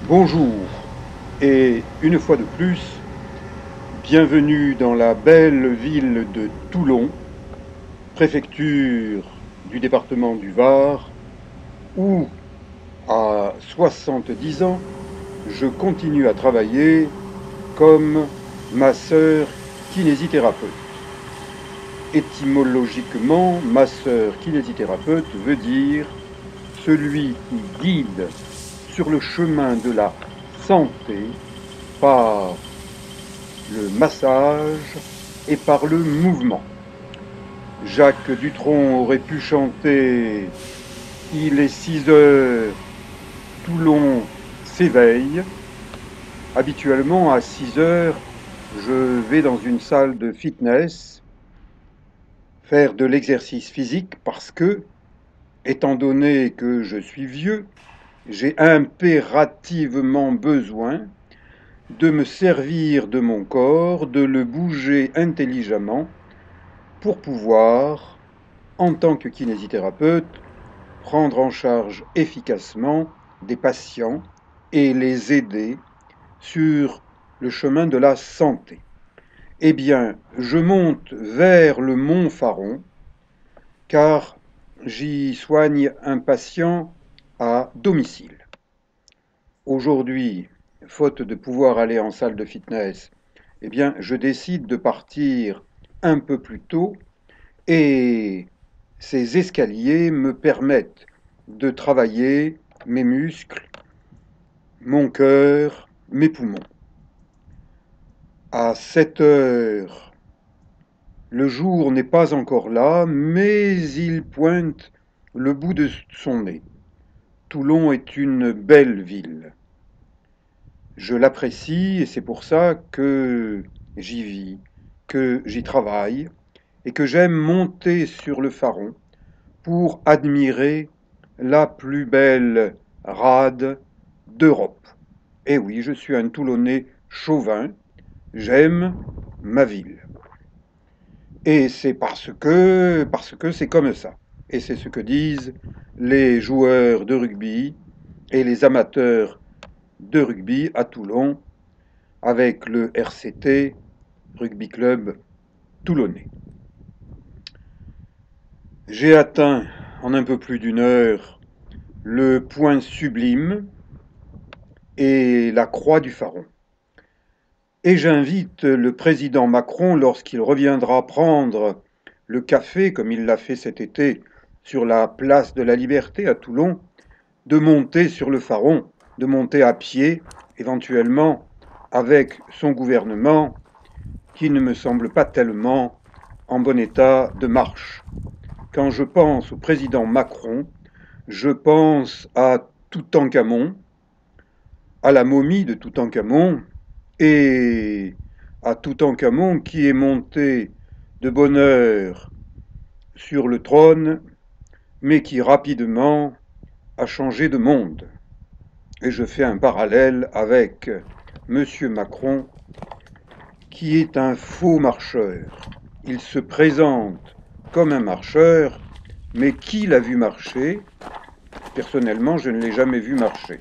Bonjour et une fois de plus, bienvenue dans la belle ville de Toulon, préfecture du département du Var, où, à 70 ans, je continue à travailler comme masseur kinésithérapeute. Étymologiquement, masseur kinésithérapeute veut dire celui qui guide sur le chemin de la santé par le massage et par le mouvement. Jacques Dutronc aurait pu chanter « Il est 6 heures, Toulon s'éveille ». Habituellement, à 6 heures, je vais dans une salle de fitness faire de l'exercice physique parce que, étant donné que je suis vieux, j'ai impérativement besoin de me servir de mon corps, de le bouger intelligemment pour pouvoir, en tant que kinésithérapeute, prendre en charge efficacement des patients et les aider sur le chemin de la santé. Eh bien, je monte vers le mont Faron car j'y soigne un patient à domicile. Aujourd'hui, faute de pouvoir aller en salle de fitness, eh bien, je décide de partir un peu plus tôt et ces escaliers me permettent de travailler mes muscles, mon cœur, mes poumons. À 7 heures, le jour n'est pas encore là, mais il pointe le bout de son nez. Toulon est une belle ville. Je l'apprécie et c'est pour ça que j'y vis, que j'y travaille et que j'aime monter sur le Faron pour admirer la plus belle rade d'Europe. Et oui, je suis un Toulonnais chauvin, j'aime ma ville. Et c'est parce que c'est comme ça. Et c'est ce que disent les joueurs de rugby et les amateurs de rugby à Toulon avec le RCT, Rugby Club toulonnais. J'ai atteint en un peu plus d'une heure le point sublime et la croix du Faron. Et j'invite le président Macron, lorsqu'il reviendra prendre le café, comme il l'a fait cet été, sur la place de la Liberté à Toulon, de monter sur le Faron, de monter à pied, éventuellement avec son gouvernement, qui ne me semble pas tellement en bon état de marche. Quand je pense au président Macron, je pense à Toutankhamon, à la momie de Toutankhamon, et à Toutankhamon qui est monté de bonne heure sur le trône, mais qui rapidement a changé de monde. Et je fais un parallèle avec M. Macron, qui est un faux marcheur. Il se présente comme un marcheur, mais qui l'a vu marcher? Personnellement, je ne l'ai jamais vu marcher.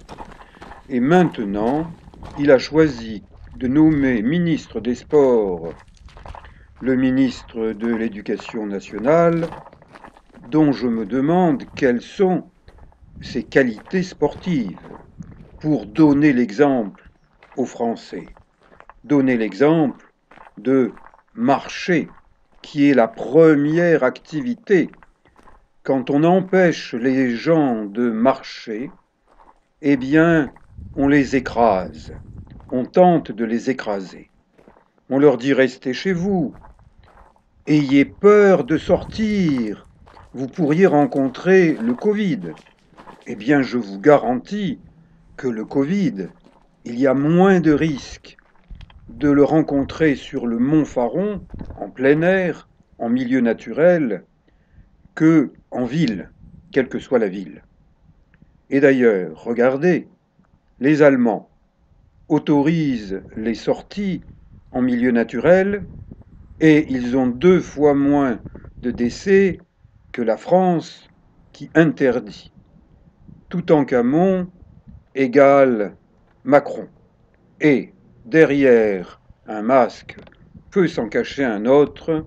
Et maintenant, il a choisi de nommer ministre des Sports le ministre de l'Éducation nationale, dont je me demande quelles sont ses qualités sportives pour donner l'exemple aux Français. Donner l'exemple de marcher, qui est la première activité. Quand on empêche les gens de marcher, eh bien, on les écrase. On tente de les écraser. On leur dit restez chez vous. Ayez peur de sortir. Vous pourriez rencontrer le Covid. Eh bien, je vous garantis que le Covid, il y a moins de risques de le rencontrer sur le mont Faron, en plein air, en milieu naturel, que en ville, quelle que soit la ville. Et d'ailleurs, regardez, les Allemands autorisent les sorties en milieu naturel et ils ont 2 fois moins de décès que la France qui interdit. Toutankhamon égale Macron. Et derrière un masque peut s'en cacher un autre.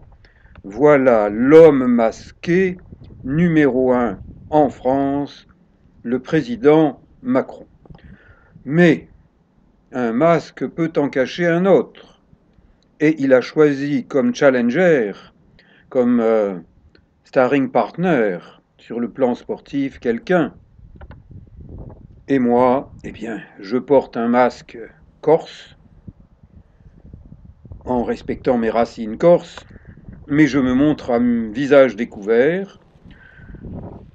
Voilà l'homme masqué numéro 1 en France, le président Macron. Mais un masque peut en cacher un autre. Et il a choisi comme challenger, comme starring partner sur le plan sportif quelqu'un. Et moi, eh bien, je porte un masque corse, en respectant mes racines corses, mais je me montre à visage découvert.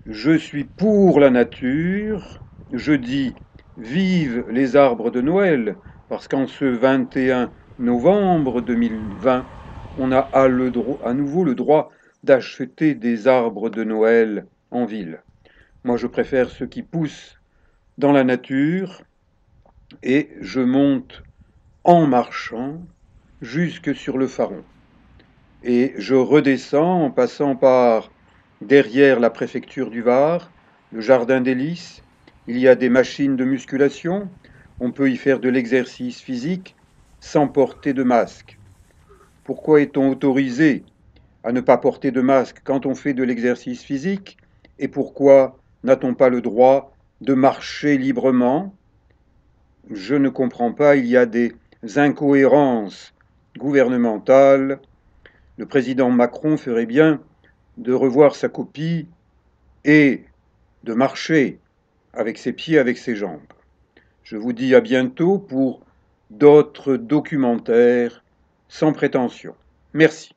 Je suis pour la nature. Je dis vive les arbres de Noël, parce qu'en ce 21 novembre 2020, on a à nouveau le droit d'acheter des arbres de Noël en ville. Moi, je préfère ceux qui poussent dans la nature et je monte en marchant jusque sur le Faron. Et je redescends en passant par derrière la préfecture du Var, le jardin des Lys. Il y a des machines de musculation. On peut y faire de l'exercice physique sans porter de masque. Pourquoi est-on autorisé à ne pas porter de masque quand on fait de l'exercice physique? Et pourquoi n'a-t-on pas le droit de marcher librement? Je ne comprends pas, il y a des incohérences gouvernementales. Le président Macron ferait bien de revoir sa copie et de marcher avec ses pieds, avec ses jambes. Je vous dis à bientôt pour d'autres documentaires sans prétention. Merci.